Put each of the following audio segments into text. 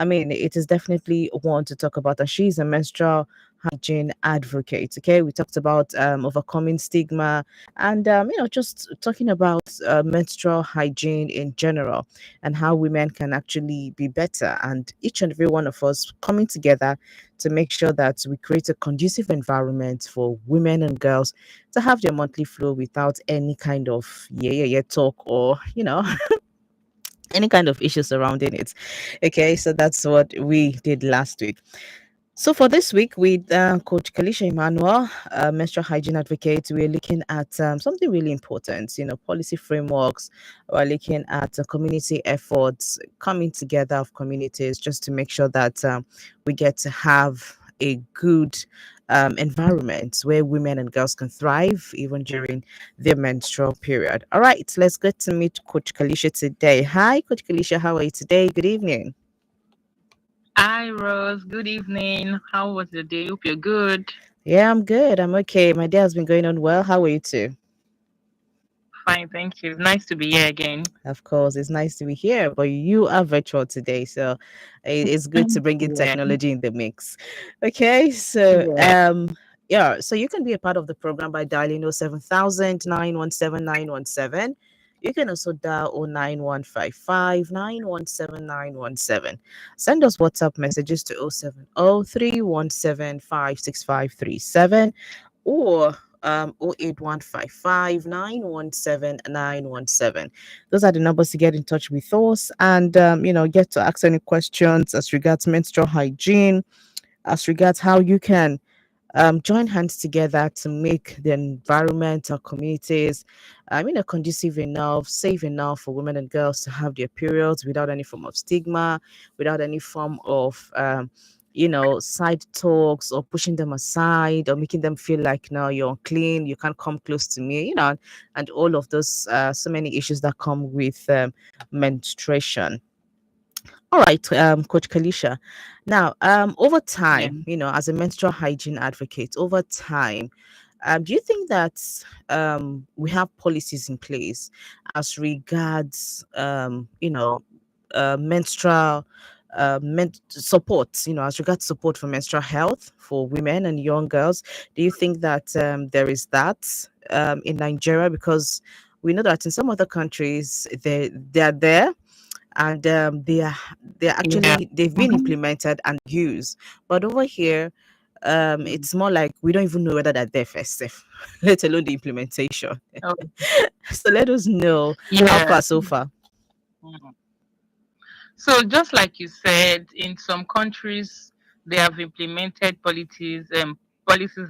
I mean, it is definitely one to talk about. And she's a menstrual hygiene advocate. Okay, we talked about overcoming stigma and just talking about menstrual hygiene in general and how women can actually be better, and each and every one of us coming together to make sure that we create a conducive environment for women and girls to have their monthly flow without any kind of yeah talk or any kind of issue surrounding it. Okay, so that's what we did last week. So for this week with Coach Kalisha Emmanuel, menstrual hygiene advocate, we're looking at something really important, policy frameworks. We're looking at community efforts, coming together of communities just to make sure that we get to have a good environment where women and girls can thrive even during their menstrual period. All right, let's get to meet Coach Kalisha today. Hi, Coach Kalisha, how are you today? Good evening. Hi, Rose. Good evening. How was your day? Hope you're good. Yeah, I'm good. I'm okay. My day has been going on well. How are you too? Fine, thank you. Nice to be here again. Of course, it's nice to be here, but you are virtual today, so it's good to bring in Yeah, technology in the mix. Okay, so yeah. yeah, so you can be a part of the program by dialing 07000 You can also dial 09155 Send us WhatsApp messages to 070 317 56537 or 08155 Those are the numbers to get in touch with us and get to ask any questions as regards menstrual hygiene, as regards how you can join hands together to make the environment or communities conducive enough, safe enough for women and girls to have their periods without any form of stigma, without any form of side talks or pushing them aside or making them feel like no, you're unclean, you can't come close to me, and all of those so many issues that come with menstruation. All right, Coach Kalisha. Now, over Yeah. time, as a menstrual hygiene advocate, over time, do you think that we have policies in place as regards, menstrual support, as regards support for menstrual health for women and young girls? Do you think that there is that in Nigeria? Because we know that in some other countries they are there and Yeah. they've been Mhm. implemented and used, but over here Mm. it's more like we don't even know whether they're there first sef, let alone the implementation. Oh, So let us know how yeah. far so far. Mm. So just like you said, in some countries they have implemented policies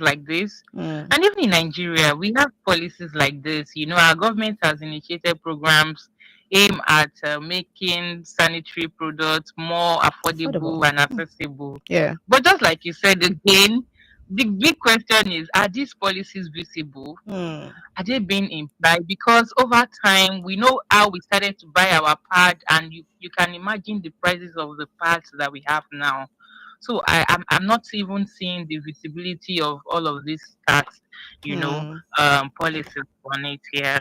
like this. Mm, And even in Nigeria, we have policies like this. Our government has initiated programs aimed at making sanitary products more affordable. affordable and Mm, accessible. yeah. But just like you said again, the big question is, are these policies visible? Mm, Are they being implied? Because over time, we know how we started to buy our pad, and you can imagine the prices of the pads that we have now. So I'm not even seeing the visibility of all of these tax, mm. policies on it here.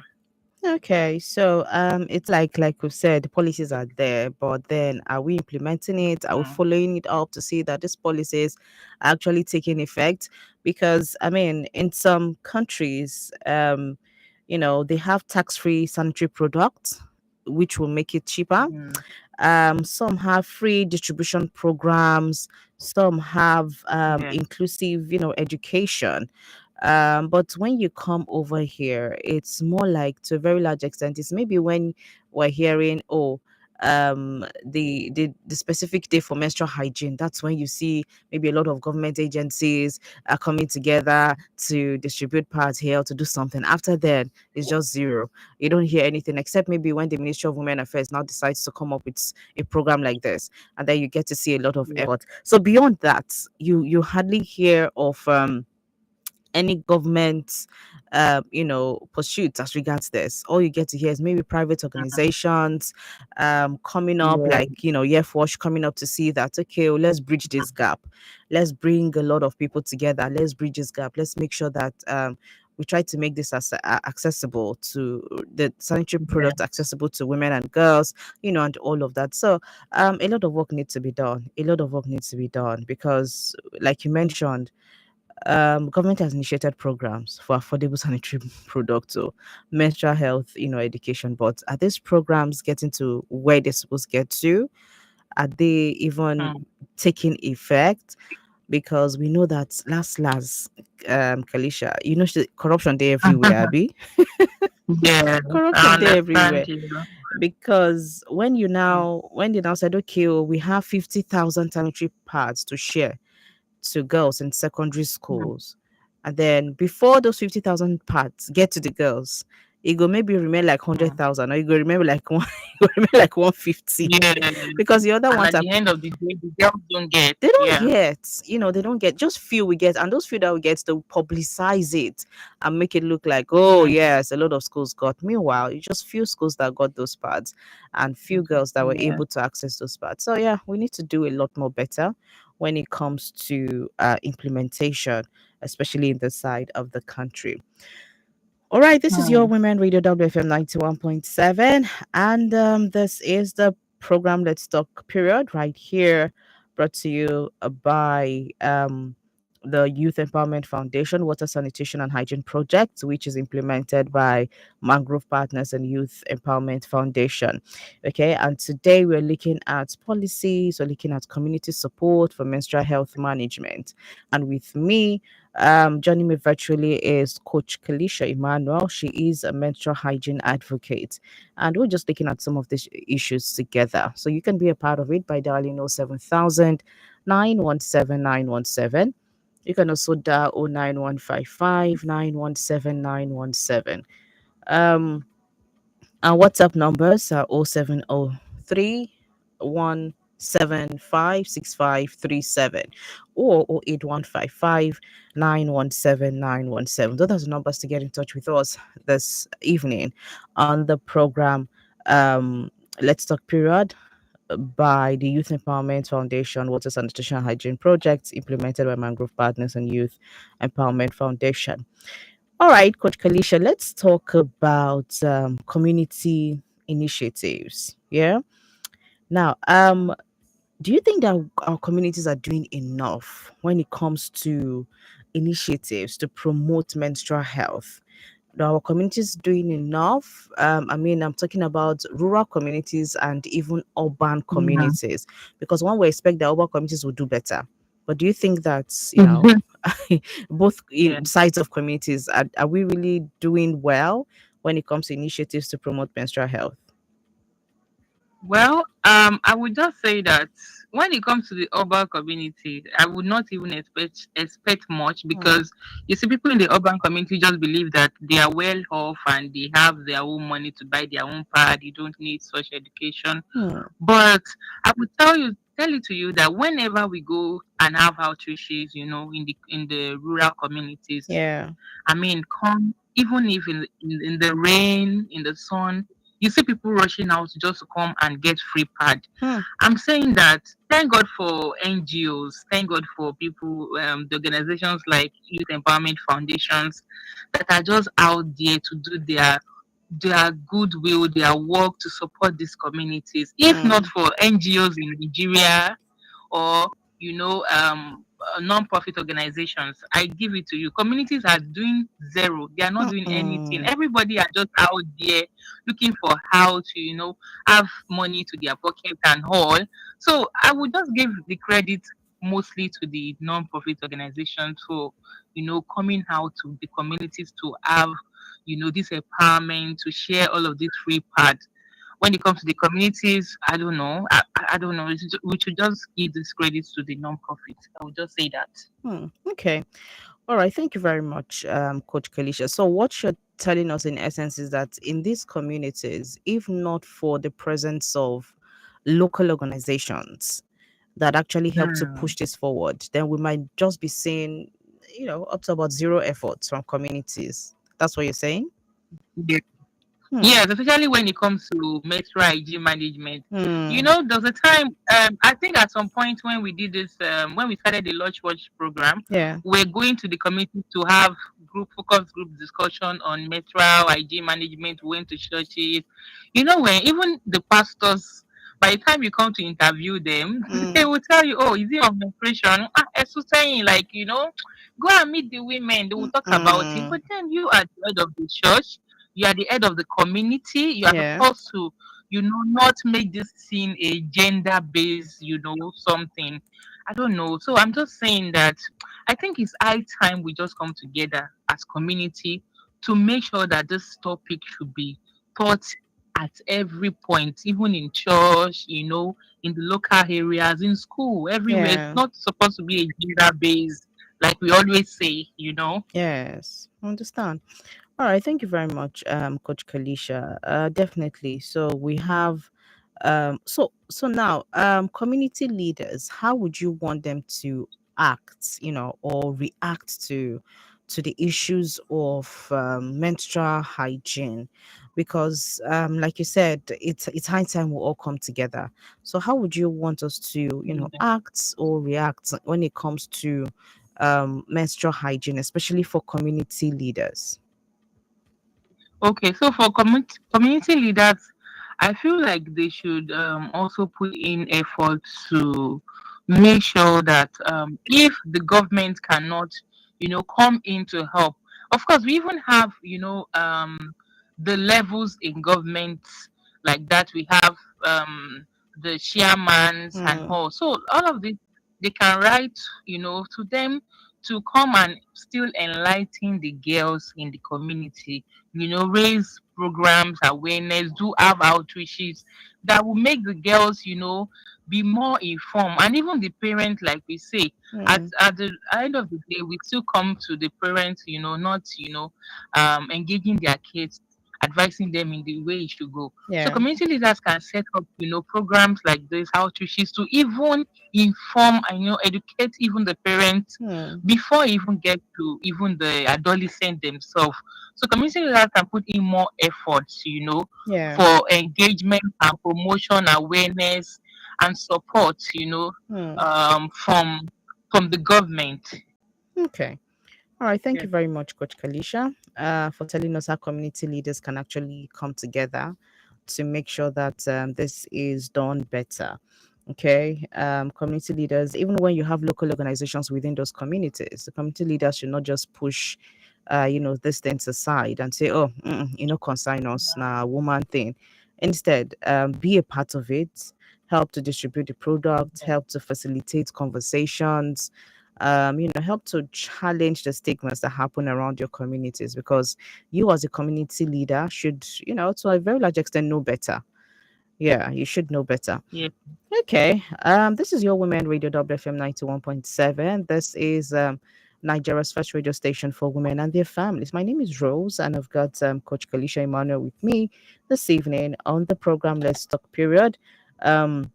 Okay, so it's like we said, the policies are there, but then are we implementing it? Are we Mm, following it up to see that these policies are actually taking effect? Because I mean, in some countries, they have tax-free sanitary products, which will make it cheaper. mm, Some have free distribution programs. Some have yeah, inclusive, education. But when you come over here, it's more like to a very large extent. It's maybe when we're hearing, oh, the specific day for menstrual hygiene. That's when you see maybe a lot of government agencies are coming together to distribute pads here to do something. After that, it's just zero. You don't hear anything except maybe when the Ministry of Women Affairs now decides to come up with a program like this, and then you get to see a lot of yeah. effort. So beyond that, you hardly hear of any government pursuits as regards this. All you get to hear is maybe private organizations coming up, Yeah. like Yef Wash coming up to see that, okay, well, let's bridge this gap, let's bring a lot of people together, let's bridge this gap, let's make sure that we try to make this as accessible to the sanitary Yeah. products accessible to women and girls, and all of that. So a lot of work needs to be done. A lot of work needs to be done because, like you mentioned, government has initiated programs for affordable sanitary products or menstrual health, education. But are these programs getting to where they're supposed to get to? Are they even Mm. taking effect? Because we know that last Kalisha, corruption there everywhere, Abby. Yeah, I Corruption there understand everywhere. you. Because Mm. when they now said, okay, oh, we have 50,000 sanitary pads to share to girls in secondary Mm. schools. And then before those 50,000 parts get to the girls, it go maybe remain like Mm. 100,000, or you go remember like one, you go remember like 150, Yeah, because the other and ones at are, the end of the day, the girls don't get. they don't Yeah. get, they don't get, just few we get, and those few that we get, to publicize it and make it look like, oh Mm. yes, a lot of schools got. Meanwhile, it's just few schools that got those pads, and few girls that were Yeah. able to access those pads. So yeah, we need to do a lot more better when it comes to implementation, especially in the side of the country. All right, this is your Mm. Women Radio WFM 91.7, and this is the program Let's Talk period right here, brought to you by the Youth Empowerment Foundation Water Sanitation and Hygiene Project, which is implemented by Mangrove Partners and Youth Empowerment Foundation. Okay, and today we're looking at policies, we're looking at community support for menstrual health management. And with me, joining me virtually is Coach Kalisha Emmanuel. She is a menstrual hygiene advocate, and we're just looking at some of these issues together. So you can be a part of it by dialing 07000 917 917. You can also dial 09155 917 917. Our WhatsApp numbers are 0703 1756537 or 08155 917 917. Those are the numbers to get in touch with us this evening on the program. Let's Talk period by the Youth Empowerment Foundation Water Sanitation and Hygiene Projects, implemented by Mangrove Partners and Youth Empowerment Foundation. All right, Coach Kalisha, let's talk about community initiatives. Yeah. Now, do you think that our communities are doing enough when it comes to initiatives to promote menstrual health? Are our communities doing enough? I mean, I'm talking about rural communities and even urban Yeah. communities, because one would expect that urban communities will do better. But do you think that, both Yeah. sides of communities, are we really doing well when it comes to initiatives to promote menstrual health? Well, I would just say that when it comes to the urban community, I would not even expect much, Hmm. because you see, people in the urban community just believe that they are well off and they have their own money to buy their own pad. You don't need such education. Hmm. But I would tell it to you that whenever we go and have outreaches, in the rural communities, Yeah. I mean, come even if in the rain, in the sun, you see people rushing out just to come and get free pad. Hmm. I'm saying that thank God for NGOs, thank God for people, the organizations like Youth Empowerment Foundations that are just out there to do their goodwill, their work to support these communities. If not Hmm. for NGOs in Nigeria, or non-profit organizations, I give it to you, communities are doing zero. They are not doing anything. Hmm. Everybody are just out there looking for how to have money to their pocket and all. So I would just give the credit mostly to the non-profit organizations for coming out to the communities to have this empowerment, to share all of these free parts. When it comes to the communities, I don't know. I don't know. We should just give this credit to the non-profits. I would just say that. Hmm. Okay. All right, thank you very much, Coach Kalisha. So, what you're telling us in essence is that in these communities, if not for the presence of local organizations that actually help to Hmm. push this forward, then we might just be seeing, up to about zero efforts from communities. That's what you're saying? Yeah. Hmm. Yes, especially when it comes to menstrual hygiene management. Hmm. There's a time, I think at some point when we did this, when we started the Lodge Watch program, Yeah. we're going to the community to have group, focus group discussion on menstrual hygiene management. We went to churches. You know, when even the pastors, by the time you come to interview them, they Mm, will tell you, "Oh, is it on menstruation?" Ah, it's saying like, go and meet the women. They will talk about it. mm, But then you are the head of the church. You are the head of the community. You are yeah, supposed to, not make this scene a gender based, something. I don't know. So I'm just saying that I think it's high time we just come together as community to make sure that this topic should be taught at every point, even in church, in the local areas, in school, everywhere. It's yeah. not supposed to be a gender based, like we always say. Yes, understand. All right, thank you very much, Coach Kalisha. Definitely. So we have, so now, community leaders. How would you want them to act, or react to the issues of menstrual hygiene? Because, like you said, it's high time we all come together. So how would you want us to, act or react when it comes to menstrual hygiene, especially for community leaders? Okay, so for community leaders, I feel like they should also put in effort to make sure that if the government cannot, come in to help. Of course, we even have, the levels in government like that. We have the chairmans and Hmm. all. So all of this, they can write, to them to come and still enlighten the girls in the community, raise programs, awareness, do have outreaches that will make the girls, be more informed. And even the parents, like we say, at, Hmm. at the end of the day, we still come to the parents, not, engaging their kids, advising them in the way it should go. So Yeah. community leaders can set up, programs like this, outreaches to even inform and, educate even the parents Hmm. before even get to even the adolescent themselves. So community leaders can put in more efforts, Yeah. for engagement and promotion, awareness and support, Hmm. from the government. Okay. All right. Thank Yeah. you very much, Coach Kalisha, for telling us how community leaders can actually come together to make sure that this is done better. Okay. Community leaders, even when you have local organizations within those communities, the community leaders should not just push, this things aside and say, oh, consign us, nah, woman thing. Instead, be a part of it, help to distribute the product, help to facilitate conversations, help to challenge the stigmas that happen around your communities, because you as a community leader should, to a very large extent know better. Yeah, you should know better. Yeah. Okay. This is your Women Radio WFM 91.7. This is Nigeria's first radio station for women and their families. My name is Rose, and I've got Coach Kalisha Emmanuel with me this evening on the program Let's Talk Period. Um,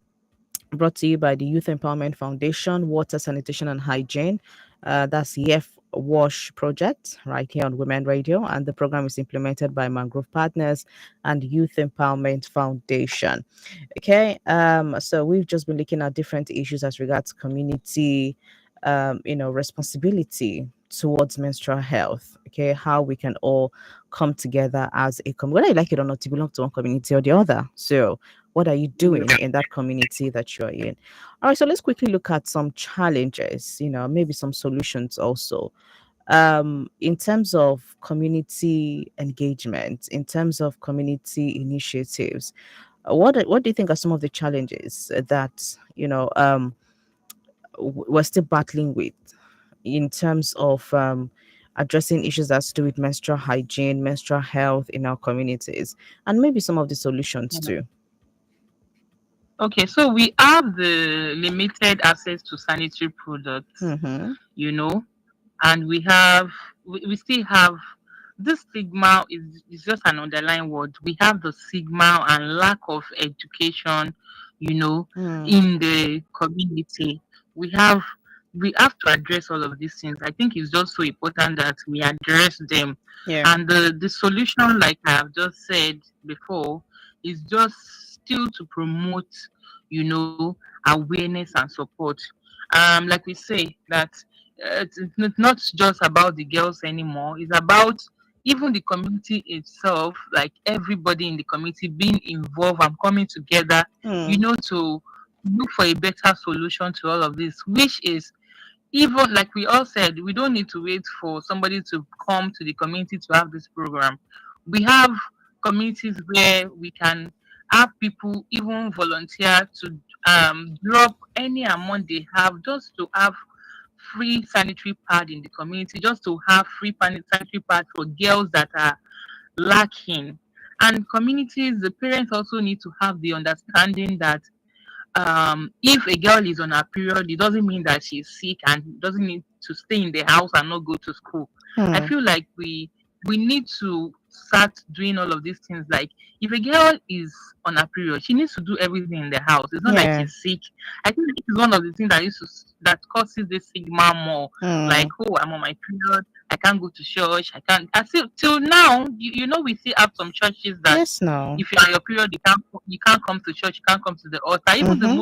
Brought to you by the Youth Empowerment Foundation, Water, Sanitation and Hygiene. That's Yef Wash Project right here on Women Radio. And the program is implemented by Mangrove Partners and Youth Empowerment Foundation. Okay, so we've just been looking at different issues as regards community, responsibility towards menstrual health. Okay, how we can all come together as a community, whether you like it or not, you belong to one community or the other. So, what are you doing in that community that you're in? All right, so let's quickly look at some challenges. Maybe some solutions also. In terms of community engagement, in terms of community initiatives, what do you think are some of the challenges that we're still battling with in terms of addressing issues that to do with menstrual hygiene, menstrual health in our communities, and maybe some of the solutions too? Okay, so we have the limited access to sanitary products, Mm-hmm. you know, and we still have this stigma is just an underlying word. We have the stigma and lack of education, you know, Mm. in the community. We have we have to address all of these things. I think it's just so important that we address them. Yeah. And the solution, like I have just said before, is just still to promote, awareness and support. Like we say that it's not just about the girls anymore. It's about even the community itself, like everybody in the community being involved and coming together, Hmm. to look for a better solution to all of this, which is, even like we all said, we don't need to wait for somebody to come to the community to have this program. We have communities where we can have people even volunteer to drop any amount they have just to have free sanitary pad in the community, just to have free sanitary pad for girls that are lacking. And communities, the parents also need to have the understanding that if a girl is on her period, it doesn't mean that she's sick and doesn't need to stay in the house and not go to school. I Hmm. feel like we need to start doing all of these things. Like, if a girl is on her period, she needs to do everything in the house. It's not like Yeah. she's sick. I think this is one of the things that that causes this stigma more. Like, Hmm. oh, I'm on my period, I can't go to church, I can't. I still till now, we still have some churches that Yes. No. if you're on your period, you can't come to church, you can't come to the altar. Even Mm-hmm.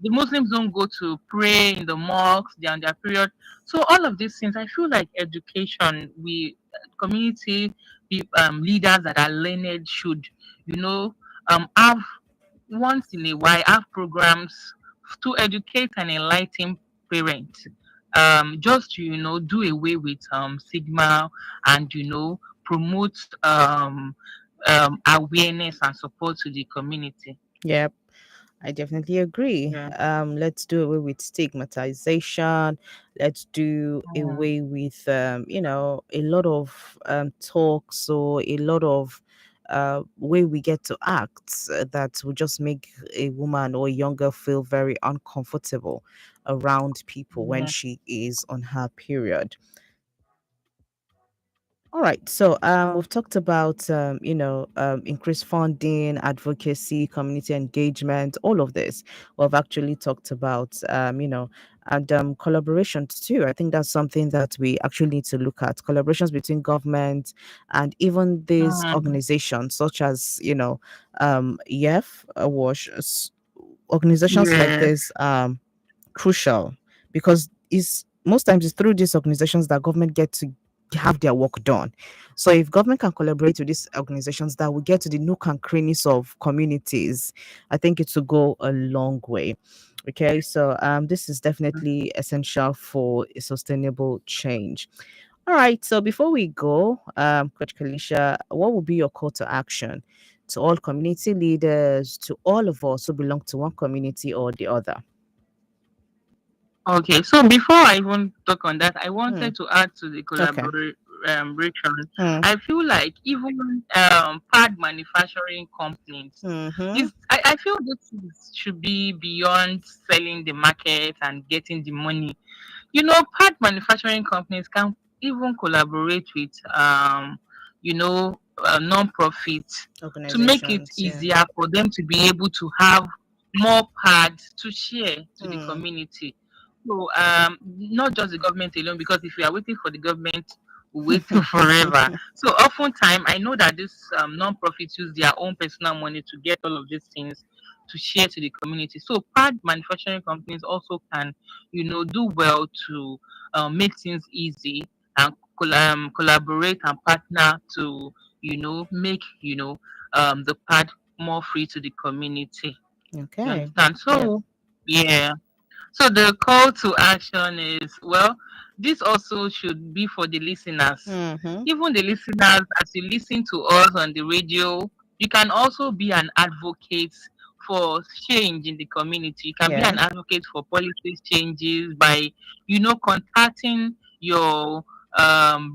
the Muslims don't go to pray in the mosques, they're on their period. So all of these things, I feel like education, we community leaders that are learned should, have once in a while have programs to educate and enlighten parents. Just to do away with stigma, and promote awareness and support to the community. Yep. I definitely agree. Yeah. Let's do away with stigmatization. Let's do Mm, away with, a lot of talks or a lot of way we get to act that will just make a woman or a young girl feel very uncomfortable around people when yeah. she is on her period. All right. So we've talked about increased funding, advocacy, community engagement, all of this. We've actually talked about and collaborations too. I think that's something that we actually need to look at. Collaborations between government and even these Mm, organizations such as Yef Wash organizations like yes. this crucial because it's most times it's through these organizations that government get to have their work done. So if government can collaborate with these organizations that will get to the nook and crannies of communities, I think it will go a long way. Okay, so this is definitely essential for a sustainable change. All right, so before we go, Coach Kalisha, what would be your call to action to all community leaders, to all of us who belong to one community or the other? Okay, so before I even talk on that, I Hmm. wanted to add to the Okay. collaboration. Hmm. I feel like even pad manufacturing companies, Mm-hmm. I feel should be beyond selling the market and getting the money. Part manufacturing companies can even collaborate with non-profits to make it Organizations, yeah. easier for them to be able to have more pads to share to the Hmm. community. So not just the government alone, because if we are waiting for the government, we wait forever. So oftentimes, I know that these non-profits use their own personal money to get all of these things to share to the community. So pad manufacturing companies also can do well to make things easy, and collaborate and partner to make the pad more free to the community. You Okay. understand? Yep. So yeah. So the call to action is, well, this also should be for the listeners. Mm-hmm. Even the listeners, as you listen to us on the radio, you can also be an advocate for change in the community. You can be Yeah. an advocate for policy changes by, contacting your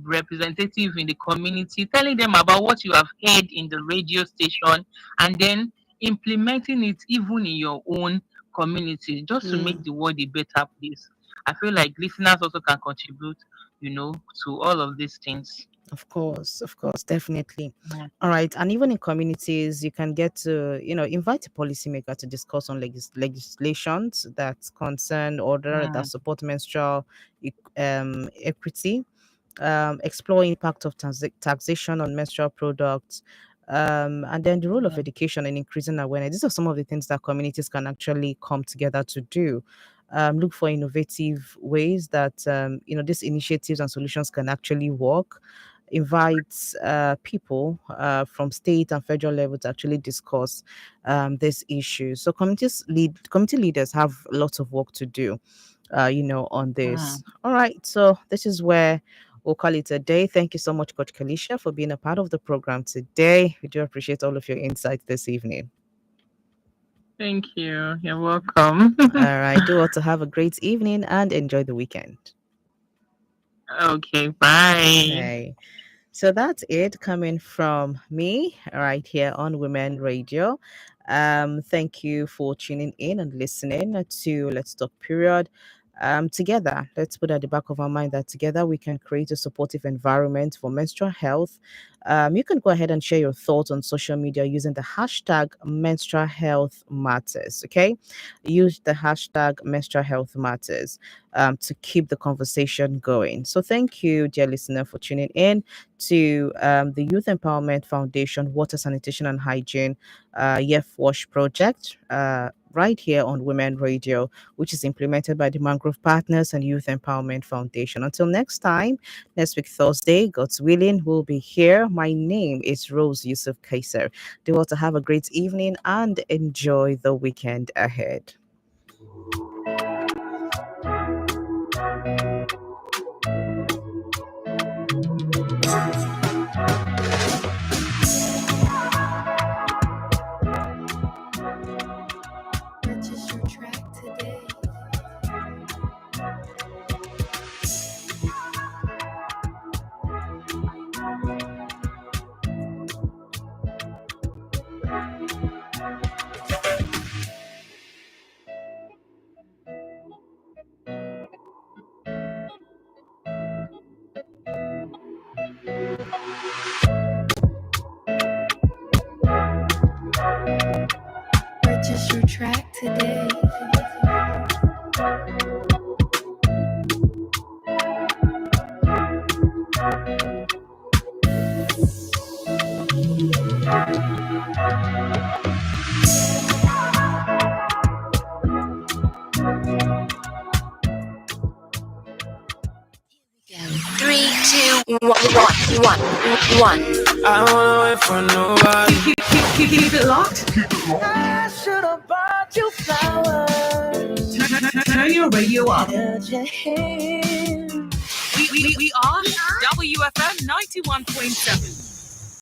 representative in the community, telling them about what you have heard in the radio station, and then implementing it even in your own community, just to Mm. make the world a better place. I feel like listeners also can contribute, to all of these things. Of course, definitely. Yeah. All right, and even in communities, you can get to, invite a policymaker to discuss on legislations that concern order that Mm, support menstrual equity, explore impact of taxation on menstrual products, and then the role of mm, education and increasing awareness. These are some of the things that communities can actually come together to do. look for innovative ways that these initiatives and solutions can actually work. Invite people from state and federal level to actually discuss this issue. So community leaders have lots of work to do, on Mm. this. All right, so this is where we'll call it a day. Thank you so much, Coach Kalisha, for being a part of the program today. We do appreciate all of your insights this evening. Thank you. You're welcome. All right, do also have a great evening and enjoy the weekend. Okay, bye. Okay. So that's it coming from me right here on Women Radio. Thank you for tuning in and listening to Let's Talk Period. Together, let's put at the back of our mind that together we can create a supportive environment for menstrual health. You can go ahead and share your thoughts on social media using the hashtag menstrual health matters. Okay, use the hashtag menstrual health matters to keep the conversation going. So, thank you, dear listener, for tuning in to the Youth Empowerment Foundation Water Sanitation and Hygiene Yef Wash Project. Right here on Women Radio, which is implemented by the Mangrove Partners and Youth Empowerment Foundation. Until next time, next week, Thursday, God's willing, we'll be here. My name is Rose Yusuf Kaiser. Do also have a great evening and enjoy the weekend ahead. Purchase your track today. Purchase your track today. Three, two, one. I don't wanna wait for nobody. Keep it locked. I should've bought you flowers. Turn your radio up. Held your hand. We are WFM 91.7.